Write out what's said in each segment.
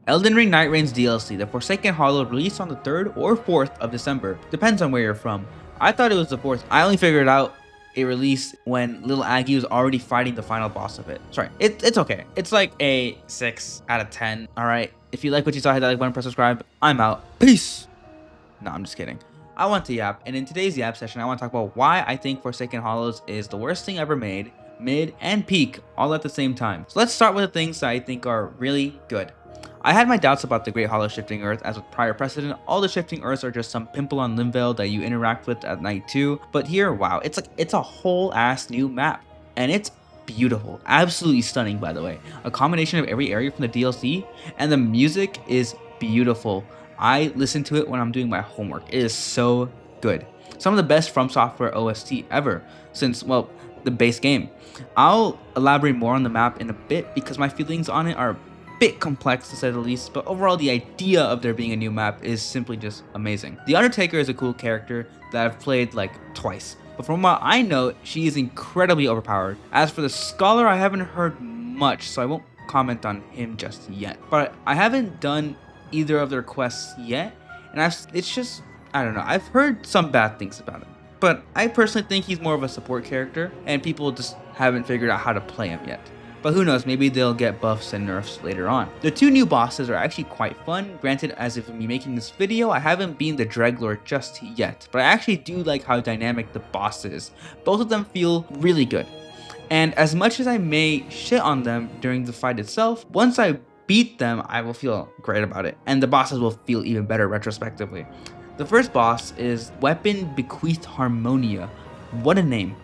Elden Ring Nightreign's DLC, The Forsaken Hollow, released on the 3rd or 4th of December, depends on where you're from. I thought it was the 4th. I only figured out it released when Little Aggie was already fighting the final boss of it. Sorry, it's okay. It's like a 6 out of 10, alright? If you like what you saw, hit that like button, press subscribe. I'm out. Peace! No, I'm just kidding. I want to yap, and in today's yap session, I want to talk about why I think Forsaken Hollows is the worst thing ever made, mid, and peak, all at the same time. So let's start with the things that I think are really good. I had my doubts about the Great Hollow Shifting Earth, as with prior precedent, all the Shifting Earths are just some pimple on Limveld that you interact with at night too, but here, wow, it's a whole ass new map, and it's beautiful, absolutely stunning by the way. A combination of every area from the DLC, and the music is beautiful. I listen to it when I'm doing my homework. It is so good. Some of the best Fromsoftware OST ever since, well, the base game. I'll elaborate more on the map in a bit because my feelings on it are a bit complex to say the least, but overall the idea of there being a new map is simply just amazing. The Undertaker is a cool character that I've played like twice, but from what I know, she is incredibly overpowered. As for the Scholar, I haven't heard much, so I won't comment on him just yet. But I haven't done either of their quests yet, and it's just, I don't know, I've heard some bad things about him, but I personally think he's more of a support character and people just haven't figured out how to play him yet. But who knows, maybe they'll get buffs and nerfs later on. The two new bosses are actually quite fun. Granted, as if me making this video, I haven't been the Dreglord just yet, but I actually do like how dynamic the boss is. Both of them feel really good, and as much as I may shit on them during the fight itself, once I beat them, I will feel great about it, and the bosses will feel even better retrospectively. The first boss is Weapon Bequeathed Harmonia, what a name,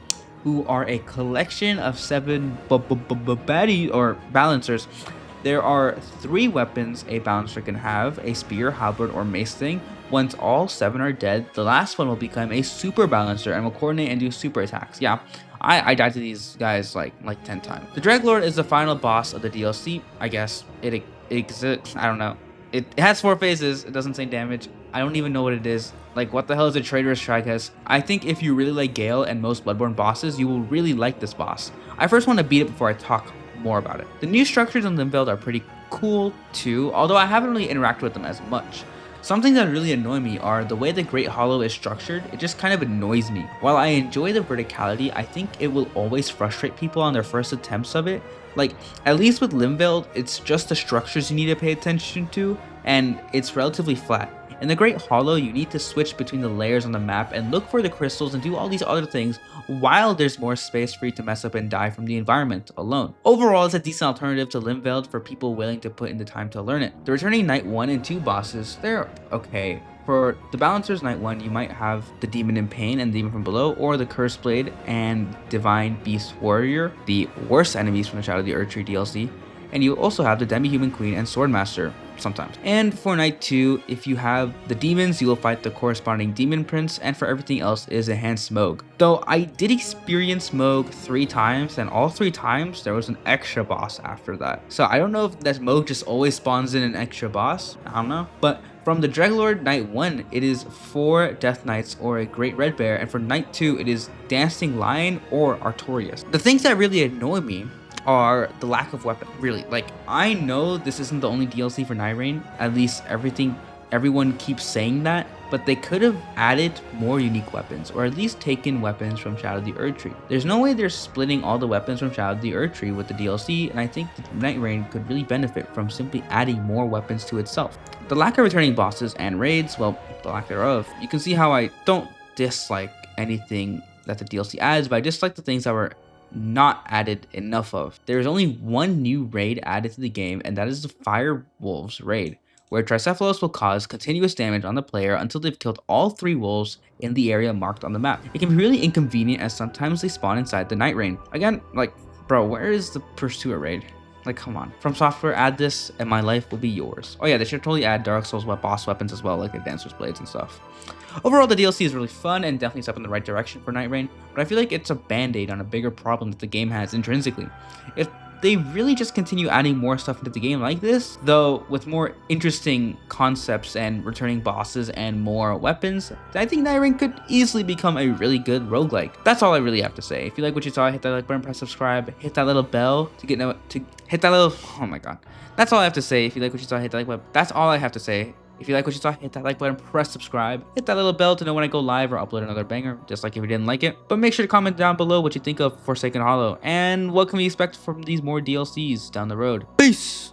who are a collection of 7 baddies or balancers. There are 3 weapons a balancer can have: a spear, halberd, or mace thing. Once all 7 are dead, the last one will become a super balancer and will coordinate and do super attacks. Yeah, I died to these guys like 10 times. The Dreglord is the final boss of the DLC, I guess. It exists, I don't know. It has 4 phases, it doesn't say damage. I don't even know what it is. Like, what the hell is a Traitorous Trigus? I think if you really like Gale and most Bloodborne bosses, you will really like this boss. I first want to beat it before I talk more about it. The new structures on Limveld are pretty cool too, although I haven't really interacted with them as much. Something that really annoy me are the way the Great Hollow is structured. It just kind of annoys me. While I enjoy the verticality, I think it will always frustrate people on their first attempts of it. Like, at least with Limveld, it's just the structures you need to pay attention to, and it's relatively flat. In the Great Hollow, you need to switch between the layers on the map and look for the crystals and do all these other things, while there's more space for you to mess up and die from the environment alone. Overall, it's a decent alternative to Limveld for people willing to put in the time to learn it. The returning Night 1 and 2 bosses, they're okay. For the Balancers Night 1, you might have the Demon in Pain and Demon from Below, or the Cursed Blade and Divine Beast Warrior, the worst enemies from the Shadow of the Erdtree DLC. And you also have the Demi-Human Queen and Swordmaster sometimes. And for Night 2, if you have the demons, you will fight the corresponding Demon Prince, and for everything else is Enhanced Smough. Though I did experience Smough 3 times, and all 3 times there was an extra boss after that. So I don't know if that Smough just always spawns in an extra boss, I don't know. But from the Dreglord Night 1, it is 4 Death Knights or a Great Red Bear, and for Night 2, it is Dancing Lion or Artorias. The things that really annoy me are the lack of weapon. Really, like, I know this isn't the only DLC for Nightreign, at least everyone keeps saying that, but they could have added more unique weapons, or at least taken weapons from Shadow of the Erdtree. There's no way they're splitting all the weapons from Shadow of the Erdtree with the DLC, and I think the Nightreign could really benefit from simply adding more weapons to itself. The lack of returning bosses and raids, well, the lack thereof, you can see how I don't dislike anything that the DLC adds, but I dislike the things that were not added enough of. There's only one new raid added to the game, and that is the Fire Wolves raid, where Tricephalos will cause continuous damage on the player until they've killed all 3 wolves in the area marked on the map. It can be really inconvenient as sometimes they spawn inside the Nightreign. Again, like, bro, where is the Pursuer raid? Like, come on. Fromsoftware, add this and my life will be yours. Oh yeah, they should totally add Dark Souls boss weapons as well, like the Dancer's Blades and stuff. Overall, the DLC is really fun and definitely a step in the right direction for Nightreign, but I feel like it's a band-aid on a bigger problem that the game has intrinsically. If they really just continue adding more stuff into the game like this, though with more interesting concepts and returning bosses and more weapons, I think Nightreign could easily become a really good roguelike. That's all I really have to say. If you like what you saw, hit that like button, press subscribe, hit that little bell to hit that little, oh my god. That's all I have to say. If you like what you saw, hit that like button. That's all I have to say. If you like what you saw, hit that like button, press subscribe, hit that little bell to know when I go live or upload another banger, just like if you didn't like it. But make sure to comment down below what you think of Forsaken Hollow and what can we expect from these more DLCs down the road. Peace!